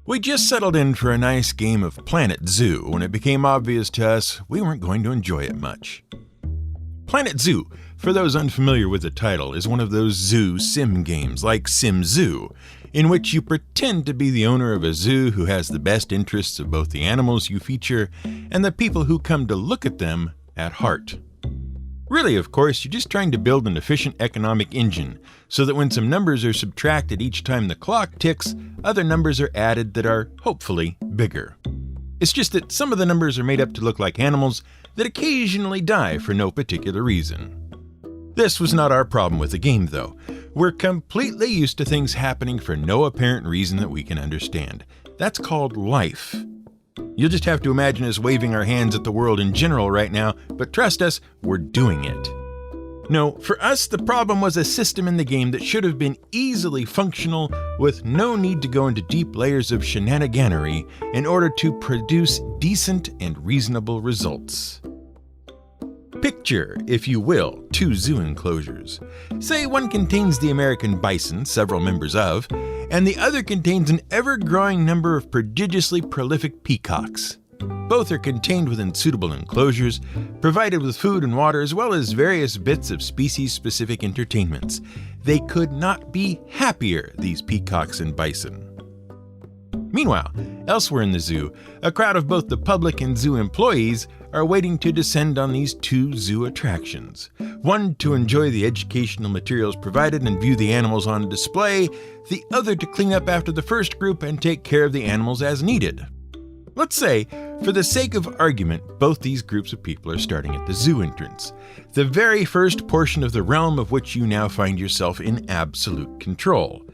We just settled in for a nice game of Planet Zoo when it became obvious to us we weren't going to enjoy it much. Planet Zoo, for those unfamiliar with the title, is one of those zoo sim games like Sim Zoo, in which you pretend to be the owner of a zoo who has the best interests of both the animals you feature and the people who come to look at them at heart. Really, of course, you're just trying to build an efficient economic engine so that when some numbers are subtracted each time the clock ticks, other numbers are added that are, hopefully, bigger. It's just that some of the numbers are made up to look like animals that occasionally die for no particular reason. This was not our problem with the game, though. We're completely used to things happening for no apparent reason that we can understand. That's called life. You'll just have to imagine us waving our hands at the world in general right now, but trust us, we're doing it. No, for us, the problem was a system in the game that should have been easily functional with no need to go into deep layers of shenaniganery in order to produce decent and reasonable results. Picture, if you will, two zoo enclosures. Say one contains the American bison, several members of, and the other contains an ever-growing number of prodigiously prolific peacocks. Both are contained within suitable enclosures, provided with food and water as well as various bits of species-specific entertainments. They could not be happier, these peacocks and bison. Meanwhile, elsewhere in the zoo, a crowd of both the public and zoo employees are waiting to descend on these two zoo attractions. One to enjoy the educational materials provided and view the animals on display, the other to clean up after the first group and take care of the animals as needed. Let's say, for the sake of argument, both these groups of people are starting at the zoo entrance, the very first portion of the realm of which you now find yourself in absolute control.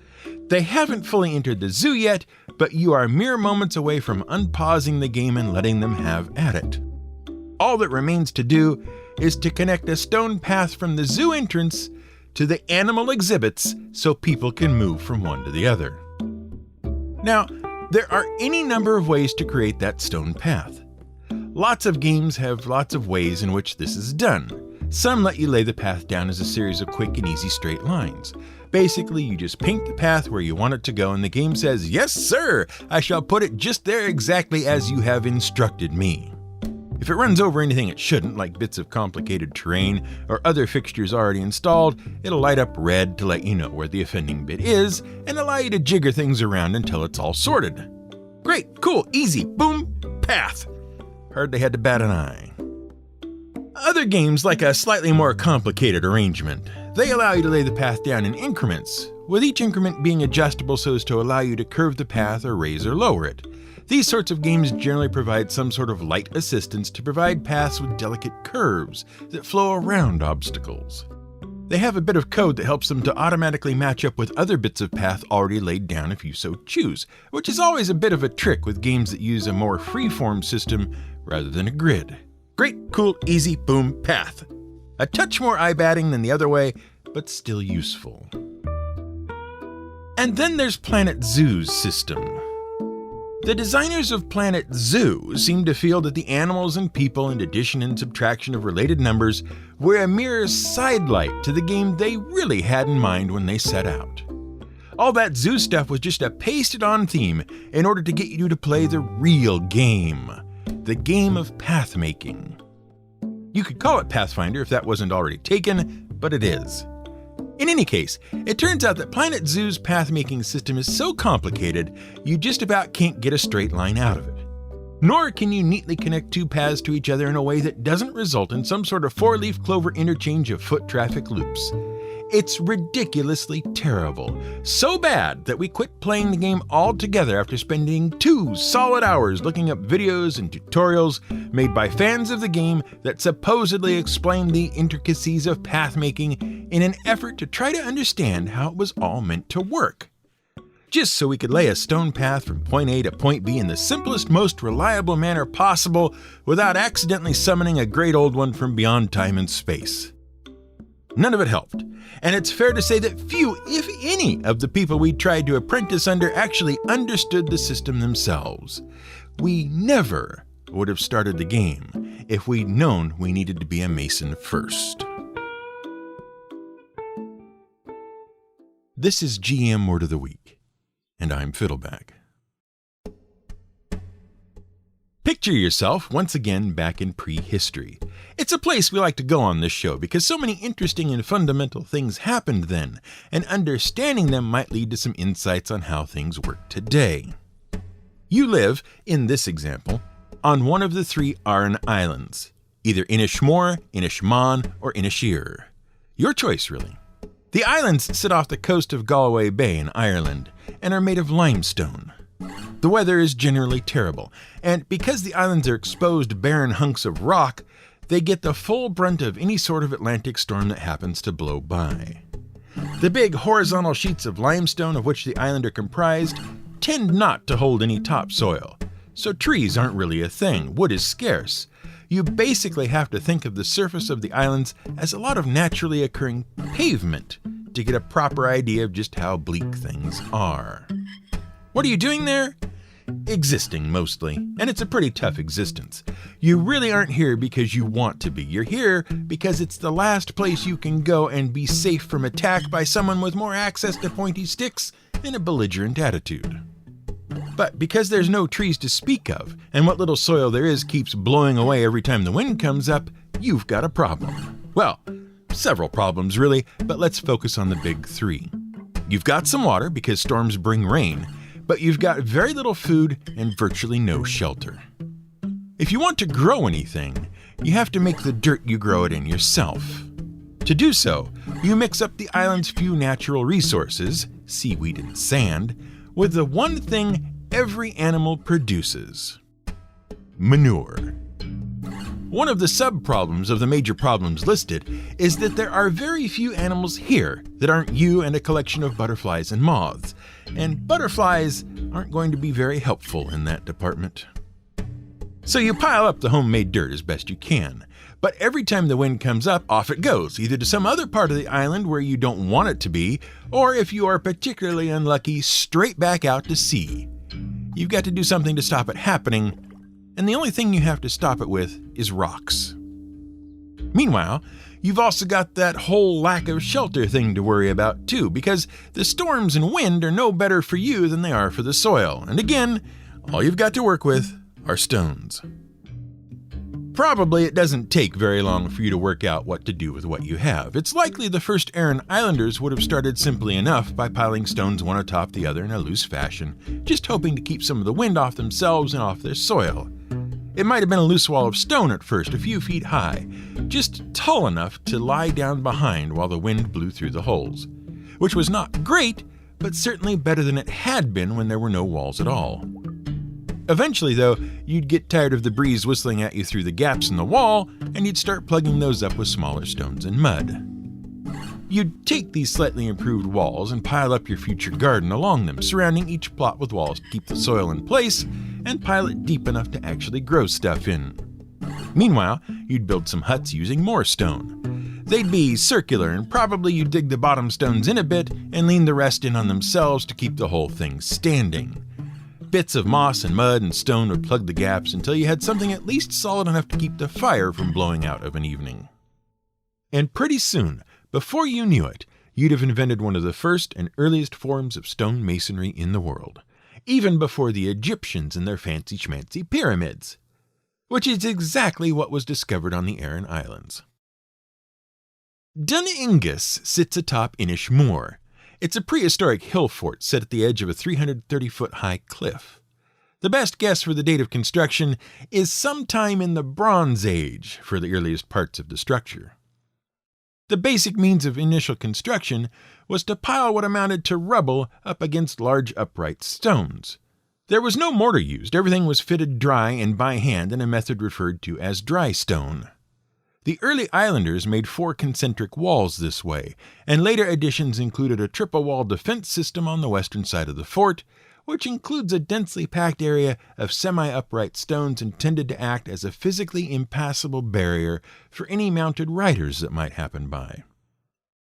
They haven't fully entered the zoo yet, but you are mere moments away from unpausing the game and letting them have at it. All that remains to do is to connect a stone path from the zoo entrance to the animal exhibits so people can move from one to the other. Now, there are any number of ways to create that stone path. Lots of games have lots of ways in which this is done. Some let you lay the path down as a series of quick and easy straight lines. Basically, you just paint the path where you want it to go and the game says, "Yes, sir, I shall put it just there exactly as you have instructed me." If it runs over anything it shouldn't, like bits of complicated terrain or other fixtures already installed, it'll light up red to let you know where the offending bit is and allow you to jigger things around until it's all sorted. Great, cool, easy, boom, path. Hardly had to bat an eye. Other games like a slightly more complicated arrangement. They allow you to lay the path down in increments, with each increment being adjustable so as to allow you to curve the path or raise or lower it. These sorts of games generally provide some sort of light assistance to provide paths with delicate curves that flow around obstacles. They have a bit of code that helps them to automatically match up with other bits of path already laid down if you so choose, which is always a bit of a trick with games that use a more free-form system rather than a grid. Great, cool, easy, boom, path. A touch more eye-batting than the other way, but still useful. And then there's Planet Zoo's system. The designers of Planet Zoo seem to feel that the animals and people and addition and subtraction of related numbers were a mere sidelight to the game they really had in mind when they set out. All that zoo stuff was just a pasted-on theme in order to get you to play the real game, the game of path making. You could call it Pathfinder if that wasn't already taken, but it is. In any case, it turns out that Planet Zoo's path-making system is so complicated, you just about can't get a straight line out of it. Nor can you neatly connect two paths to each other in a way that doesn't result in some sort of four-leaf clover interchange of foot traffic loops. It's ridiculously terrible. So bad that we quit playing the game altogether after spending 2 solid hours looking up videos and tutorials made by fans of the game that supposedly explain the intricacies of path making in an effort to try to understand how it was all meant to work. Just so we could lay a stone path from point A to point B in the simplest, most reliable manner possible without accidentally summoning a great old one from beyond time and space. None of it helped, and it's fair to say that few, if any, of the people we tried to apprentice under actually understood the system themselves. We never would have started the game if we'd known we needed to be a Mason first. This is GM Word of the Week, and I'm Fiddleback. Picture yourself once again back in prehistory. It's a place we like to go on this show because so many interesting and fundamental things happened then, and understanding them might lead to some insights on how things work today. You live, in this example, on one of the 3 Aran Islands, either Inishmore, Inishmon, or Inisheer. Your choice, really. The islands sit off the coast of Galway Bay in Ireland and are made of limestone. The weather is generally terrible, and because the islands are exposed barren hunks of rock, they get the full brunt of any sort of Atlantic storm that happens to blow by. The big horizontal sheets of limestone of which the island are comprised tend not to hold any topsoil, so trees aren't really a thing. Wood is scarce. You basically have to think of the surface of the islands as a lot of naturally occurring pavement to get a proper idea of just how bleak things are. What are you doing there? Existing, mostly, and it's a pretty tough existence. You really aren't here because you want to be. You're here because it's the last place you can go and be safe from attack by someone with more access to pointy sticks and a belligerent attitude. But because there's no trees to speak of, and what little soil there is keeps blowing away every time the wind comes up, you've got a problem. Well, several problems really, but let's focus on the big 3. You've got some water because storms bring rain, but you've got very little food and virtually no shelter. If you want to grow anything, you have to make the dirt you grow it in yourself. To do so, you mix up the island's few natural resources, seaweed and sand, with the one thing every animal produces: manure. One of the sub-problems of the major problems listed is that there are very few animals here that aren't you and a collection of butterflies and moths, and butterflies aren't going to be very helpful in that department. So you pile up the homemade dirt as best you can, but every time the wind comes up, off it goes, either to some other part of the island where you don't want it to be, or if you are particularly unlucky, straight back out to sea. You've got to do something to stop it happening, and the only thing you have to stop it with is rocks. Meanwhile, you've also got that whole lack of shelter thing to worry about too, because the storms and wind are no better for you than they are for the soil, and again, all you've got to work with are stones. Probably it doesn't take very long for you to work out what to do with what you have. It's likely the first Aran Islanders would have started simply enough by piling stones one atop the other in a loose fashion, just hoping to keep some of the wind off themselves and off their soil. It might have been a loose wall of stone at first, a few feet high, just tall enough to lie down behind while the wind blew through the holes, which was not great, but certainly better than it had been when there were no walls at all. Eventually, though, you'd get tired of the breeze whistling at you through the gaps in the wall, and you'd start plugging those up with smaller stones and mud. You'd take these slightly improved walls and pile up your future garden along them, surrounding each plot with walls to keep the soil in place, and pile it deep enough to actually grow stuff in. Meanwhile, you'd build some huts using more stone. They'd be circular, and probably you'd dig the bottom stones in a bit and lean the rest in on themselves to keep the whole thing standing. Bits of moss and mud and stone would plug the gaps until you had something at least solid enough to keep the fire from blowing out of an evening. And pretty soon, before you knew it, you'd have invented one of the first and earliest forms of stone masonry in the world, even before the Egyptians and their fancy-schmancy pyramids, which is exactly what was discovered on the Aran Islands. Dun Ingus sits atop Inishmore. It's a prehistoric hill fort set at the edge of a 330-foot-high cliff. The best guess for the date of construction is sometime in the Bronze Age for the earliest parts of the structure. The basic means of initial construction was to pile what amounted to rubble up against large upright stones. There was no mortar used, everything was fitted dry and by hand in a method referred to as dry stone. The early islanders made 4 concentric walls this way, and later additions included a triple-wall defense system on the western side of the fort, which includes a densely packed area of semi-upright stones intended to act as a physically impassable barrier for any mounted riders that might happen by.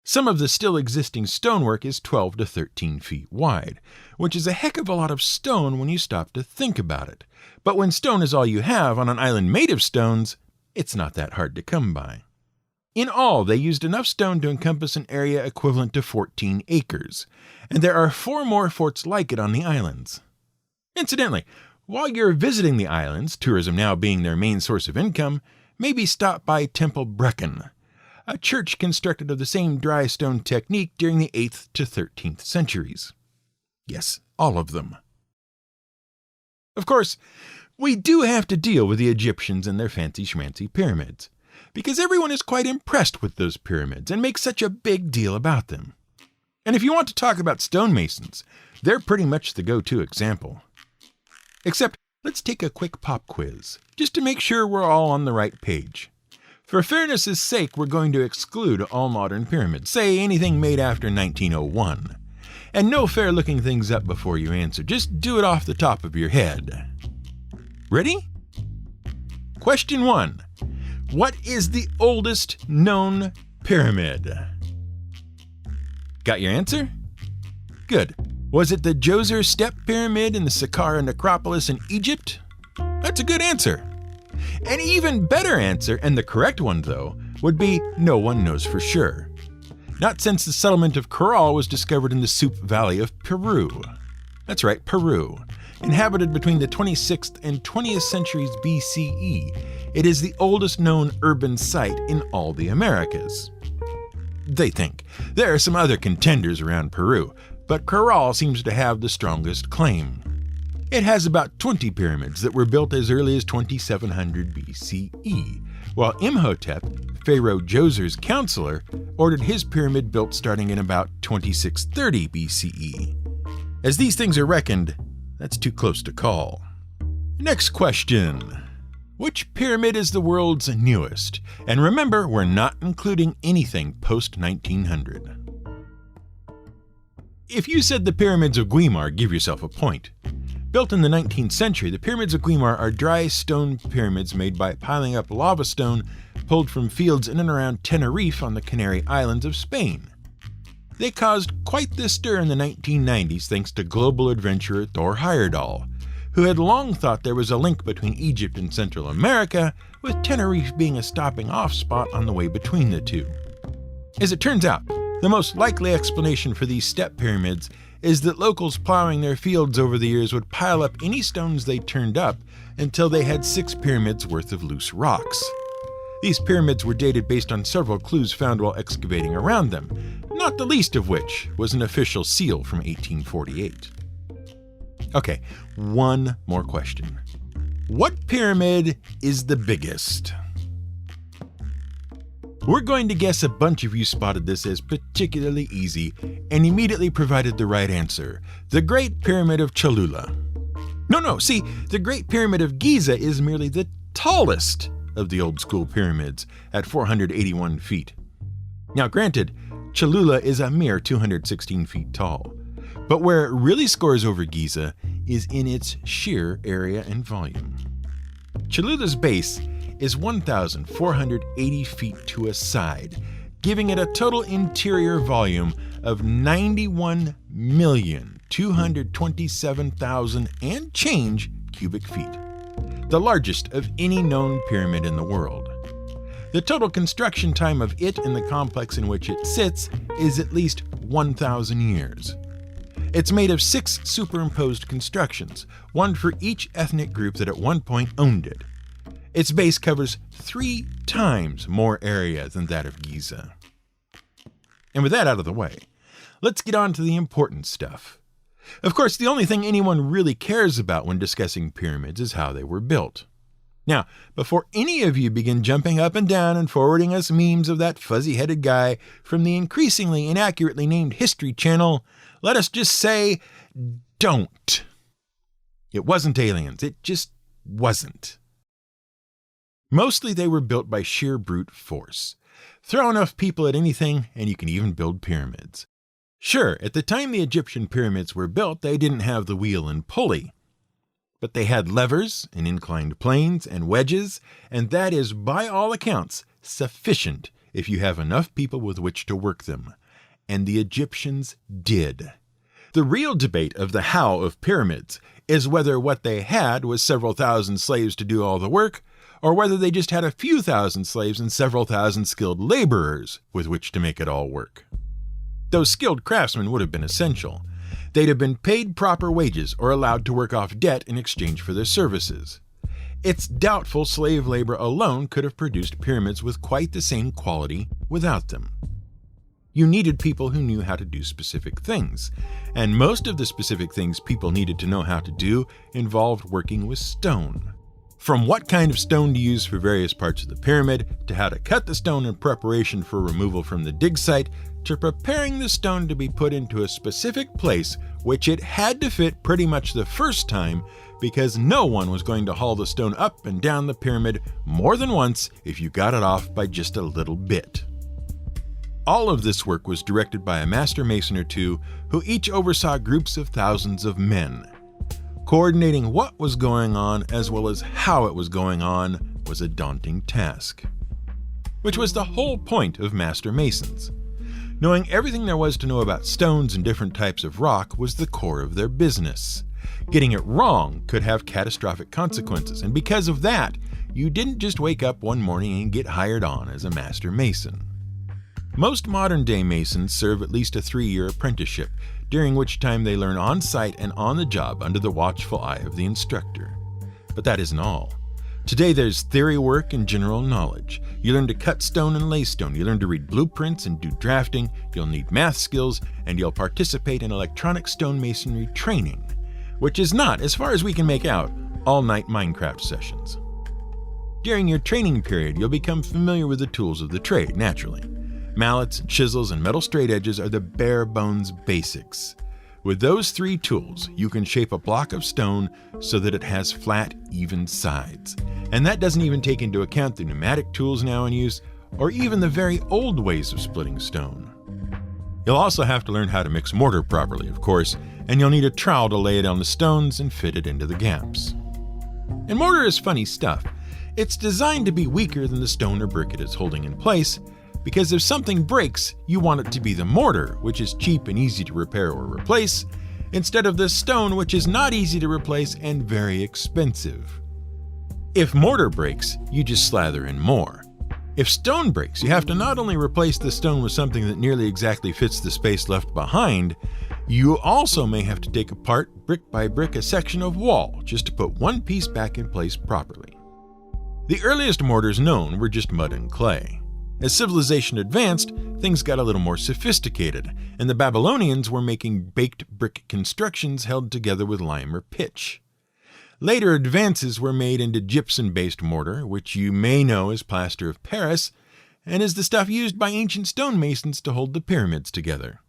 Some of the still existing stonework is 12 to 13 feet wide, which is a heck of a lot of stone when you stop to think about it. But when stone is all you have on an island made of stones, it's not that hard to come by. In all, they used enough stone to encompass an area equivalent to 14 acres, and there are 4 more forts like it on the islands. Incidentally, While you're visiting the islands, tourism now being their main source of income, maybe stop by Temple Brecon, a church constructed of the same dry stone technique during the 8th to 13th centuries. Yes, all of them. Of course, we do have to deal with the Egyptians and their fancy-schmancy pyramids, because everyone is quite impressed with those pyramids and makes such a big deal about them. And if you want to talk about stonemasons, they're pretty much the go-to example. Except, let's take a quick pop quiz, just to make sure we're all on the right page. For fairness' sake, we're going to exclude all modern pyramids, say anything made after 1901. And no fair looking things up before you answer, just do it off the top of your head. Ready? Question 1. What is the oldest known pyramid? Got your answer? Good. Was it the Djoser Step Pyramid in the Saqqara Necropolis in Egypt? That's a good answer. An even better answer, and the correct one though, would be no one knows for sure. Not since the settlement of Caral was discovered in the Sup Valley of Peru. That's right, Peru. Inhabited between the 26th and 20th centuries BCE, it is the oldest known urban site in all the Americas. They think. There are some other contenders around Peru, but Caral seems to have the strongest claim. It has about 20 pyramids that were built as early as 2700 BCE, while Imhotep, Pharaoh Djoser's counselor, ordered his pyramid built starting in about 2630 BCE. As these things are reckoned, that's too close to call. Next question. Which pyramid is the world's newest? And remember, we're not including anything post-1900. If you said the pyramids of Guimar, give yourself a point. Built in the 19th century, the pyramids of Guimar are dry stone pyramids made by piling up lava stone pulled from fields in and around Tenerife on the Canary Islands of Spain. They caused quite the stir in the 1990s thanks to global adventurer Thor Heyerdahl, who had long thought there was a link between Egypt and Central America, with Tenerife being a stopping-off spot on the way between the two. As it turns out, the most likely explanation for these step pyramids is that locals plowing their fields over the years would pile up any stones they turned up until they had 6 pyramids worth of loose rocks. These pyramids were dated based on several clues found while excavating around them, not the least of which was an official seal from 1848. Okay, one more question. What pyramid is the biggest? We're going to guess a bunch of you spotted this as particularly easy and immediately provided the right answer. The Great Pyramid of Cholula. No, see, the Great Pyramid of Giza is merely the tallest of the old school pyramids at 481 feet. Now granted, Cholula is a mere 216 feet tall, but where it really scores over Giza is in its sheer area and volume. Cholula's base is 1,480 feet to a side, giving it a total interior volume of 91,227,000 and change cubic feet, the largest of any known pyramid in the world. The total construction time of it and the complex in which it sits is at least 1,000 years. It's made of 6 superimposed constructions, one for each ethnic group that at one point owned it. Its base covers 3 times more area than that of Giza. And with that out of the way, let's get on to the important stuff. Of course, the only thing anyone really cares about when discussing pyramids is how they were built. Now, before any of you begin jumping up and down and forwarding us memes of that fuzzy-headed guy from the increasingly inaccurately named History Channel, let us just say, don't. It wasn't aliens. It just wasn't. Mostly they were built by sheer brute force. Throw enough people at anything, and you can even build pyramids. Sure, at the time the Egyptian pyramids were built, they didn't have the wheel and pulley. But they had levers and inclined planes and wedges, and that is, by all accounts, sufficient if you have enough people with which to work them. And the Egyptians did. The real debate of the how of pyramids is whether what they had was several thousand slaves to do all the work, or whether they just had a few thousand slaves and several thousand skilled laborers with which to make it all work. Those skilled craftsmen would have been essential. They'd have been paid proper wages or allowed to work off debt in exchange for their services. It's doubtful slave labor alone could have produced pyramids with quite the same quality without them. You needed people who knew how to do specific things, and most of the specific things people needed to know how to do involved working with stone. From what kind of stone to use for various parts of the pyramid, to how to cut the stone in preparation for removal from the dig site, to preparing the stone to be put into a specific place, which it had to fit pretty much the first time, because no one was going to haul the stone up and down the pyramid more than once if you got it off by just a little bit. All of this work was directed by a master mason or two who each oversaw groups of thousands of men. Coordinating what was going on as well as how it was going on was a daunting task. Which was the whole point of master masons. Knowing everything there was to know about stones and different types of rock was the core of their business. Getting it wrong could have catastrophic consequences, and because of that, you didn't just wake up one morning and get hired on as a master mason. Most modern-day masons serve at least a 3-year apprenticeship, during which time they learn on-site and on the job under the watchful eye of the instructor. But that isn't all. Today there's theory work and general knowledge. You learn to cut stone and lay stone, you learn to read blueprints and do drafting, you'll need math skills, and you'll participate in electronic stonemasonry training, which is not, as far as we can make out, all-night Minecraft sessions. During your training period, you'll become familiar with the tools of the trade, naturally. Mallets, chisels, and metal straight edges are the bare bones basics. With those 3 tools, you can shape a block of stone so that it has flat, even sides. And that doesn't even take into account the pneumatic tools now in use, or even the very old ways of splitting stone. You'll also have to learn how to mix mortar properly, of course, and you'll need a trowel to lay it on the stones and fit it into the gaps. And mortar is funny stuff. It's designed to be weaker than the stone or brick it is holding in place, because if something breaks, you want it to be the mortar, which is cheap and easy to repair or replace, instead of the stone, which is not easy to replace and very expensive. If mortar breaks, you just slather in more. If stone breaks, you have to not only replace the stone with something that nearly exactly fits the space left behind, you also may have to take apart, brick by brick, a section of wall just to put one piece back in place properly. The earliest mortars known were just mud and clay. As civilization advanced, things got a little more sophisticated, and the Babylonians were making baked brick constructions held together with lime or pitch. Later advances were made into gypsum-based mortar, which you may know as plaster of Paris, and is the stuff used by ancient stonemasons to hold the pyramids together.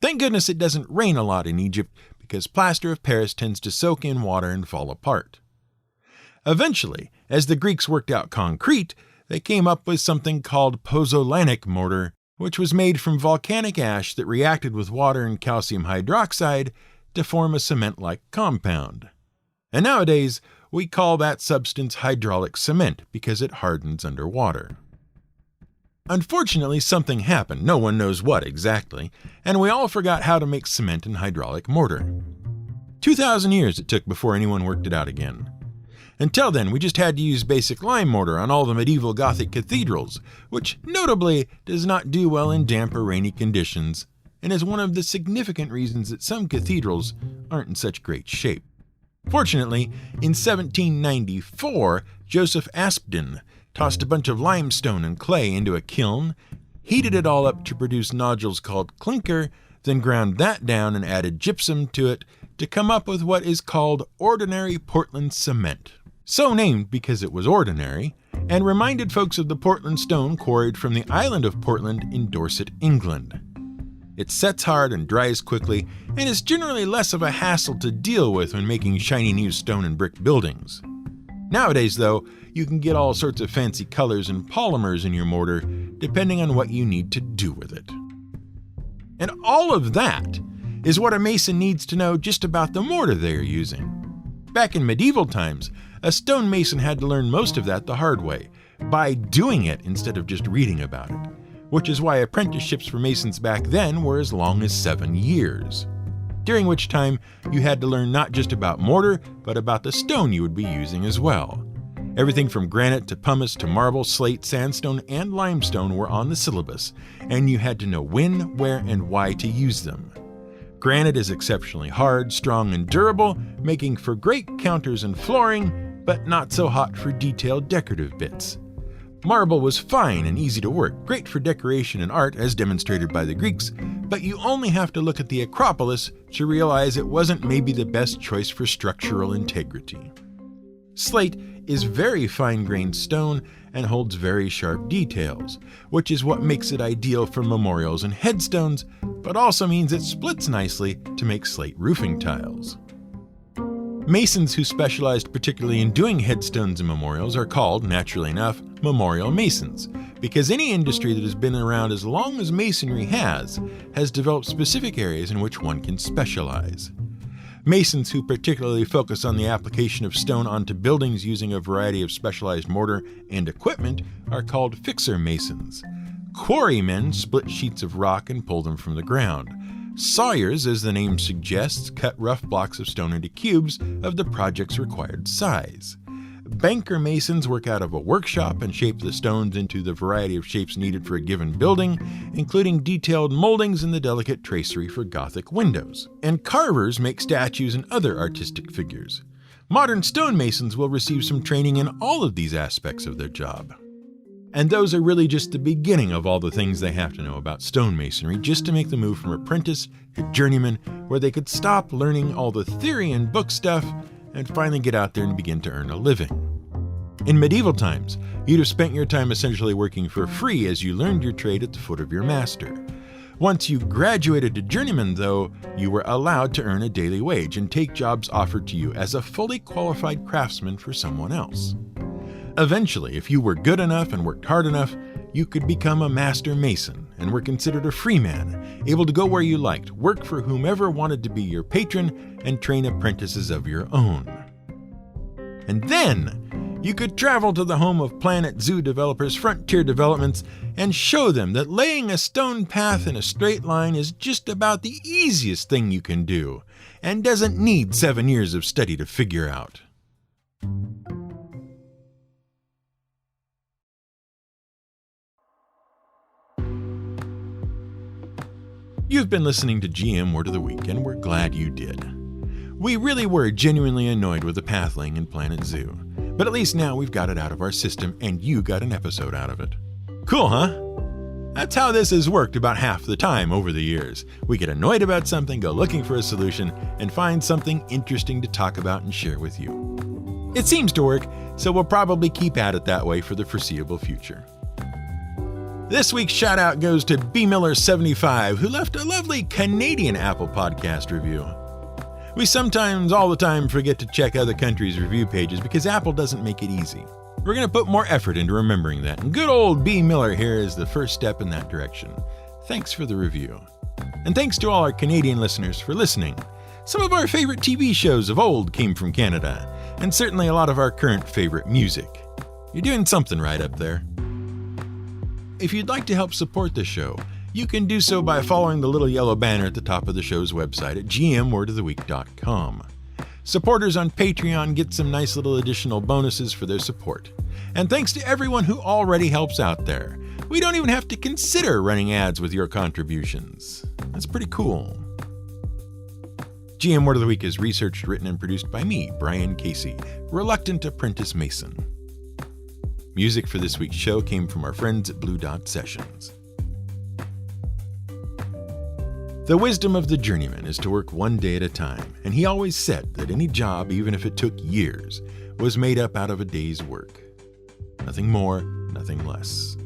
Thank goodness it doesn't rain a lot in Egypt, because plaster of Paris tends to soak in water and fall apart. Eventually, as the Greeks worked out concrete, they came up with something called pozzolanic mortar, which was made from volcanic ash that reacted with water and calcium hydroxide to form a cement-like compound. And nowadays, we call that substance hydraulic cement because it hardens underwater. Unfortunately, something happened, no one knows what exactly, and we all forgot how to make cement and hydraulic mortar. 2,000 years it took before anyone worked it out again. Until then, we just had to use basic lime mortar on all the medieval Gothic cathedrals, which notably does not do well in damp or rainy conditions, and is one of the significant reasons that some cathedrals aren't in such great shape. Fortunately, in 1794, Joseph Aspdin tossed a bunch of limestone and clay into a kiln, heated it all up to produce nodules called clinker, then ground that down and added gypsum to it to come up with what is called ordinary Portland cement. So named because it was ordinary, and reminded folks of the Portland stone quarried from the island of Portland in Dorset, England. It sets hard and dries quickly, and is generally less of a hassle to deal with when making shiny new stone and brick buildings. Nowadays, though, you can get all sorts of fancy colors and polymers in your mortar, depending on what you need to do with it. And all of that is what a mason needs to know just about the mortar they are using. Back in medieval times, a stonemason had to learn most of that the hard way, by doing it instead of just reading about it, which is why apprenticeships for masons back then were as long as 7 years, during which time you had to learn not just about mortar, but about the stone you would be using as well. Everything from granite to pumice to marble, slate, sandstone, and limestone were on the syllabus, and you had to know when, where, and why to use them. Granite is exceptionally hard, strong, and durable, making for great counters and flooring, but not so hot for detailed decorative bits. Marble was fine and easy to work, great for decoration and art as demonstrated by the Greeks, but you only have to look at the Acropolis to realize it wasn't maybe the best choice for structural integrity. Slate is very fine-grained stone and holds very sharp details, which is what makes it ideal for memorials and headstones, but also means it splits nicely to make slate roofing tiles. Masons who specialized particularly in doing headstones and memorials are called, naturally enough, memorial masons, because any industry that has been around as long as masonry has developed specific areas in which one can specialize. Masons who particularly focus on the application of stone onto buildings using a variety of specialized mortar and equipment are called fixer masons. Quarrymen split sheets of rock and pull them from the ground. Sawyers, as the name suggests, cut rough blocks of stone into cubes of the project's required size. Banker masons work out of a workshop and shape the stones into the variety of shapes needed for a given building, including detailed moldings and the delicate tracery for Gothic windows. And carvers make statues and other artistic figures. Modern stonemasons will receive some training in all of these aspects of their job. And those are really just the beginning of all the things they have to know about stonemasonry just to make the move from apprentice to journeyman, where they could stop learning all the theory and book stuff and finally get out there and begin to earn a living. In medieval times, you'd have spent your time essentially working for free as you learned your trade at the foot of your master. Once you graduated to journeyman, though, you were allowed to earn a daily wage and take jobs offered to you as a fully qualified craftsman for someone else. Eventually, if you were good enough and worked hard enough, you could become a master mason and were considered a free man, able to go where you liked, work for whomever wanted to be your patron, and train apprentices of your own. And then, you could travel to the home of Planet Zoo developers Frontier Developments and show them that laying a stone path in a straight line is just about the easiest thing you can do, and doesn't need 7 years of study to figure out. You've been listening to GM Word of the Week, and we're glad you did. We really were genuinely annoyed with the path laying in Planet Zoo, but at least now we've got it out of our system, and you got an episode out of it. Cool, huh? That's how this has worked about half the time over the years. We get annoyed about something, go looking for a solution, and find something interesting to talk about and share with you. It seems to work, so we'll probably keep at it that way for the foreseeable future. This week's shout out goes to bmiller75, who left a lovely Canadian Apple Podcast review. We sometimes, all the time, forget to check other countries' review pages because Apple doesn't make it easy. We're going to put more effort into remembering that, and good old B. Miller here is the first step in that direction. Thanks for the review. And thanks to all our Canadian listeners for listening. Some of our favorite TV shows of old came from Canada, and certainly a lot of our current favorite music. You're doing something right up there. If you'd like to help support the show, you can do so by following the little yellow banner at the top of the show's website at gmwordoftheweek.com. Supporters on Patreon get some nice little additional bonuses for their support. And thanks to everyone who already helps out there. We don't even have to consider running ads with your contributions. That's pretty cool. GM Word of the Week is researched, written, and produced by me, Brian Casey, reluctant apprentice mason. Music for this week's show came from our friends at Blue Dot Sessions. The wisdom of the journeyman is to work one day at a time, and he always said that any job, even if it took years, was made up out of a day's work. Nothing more, nothing less.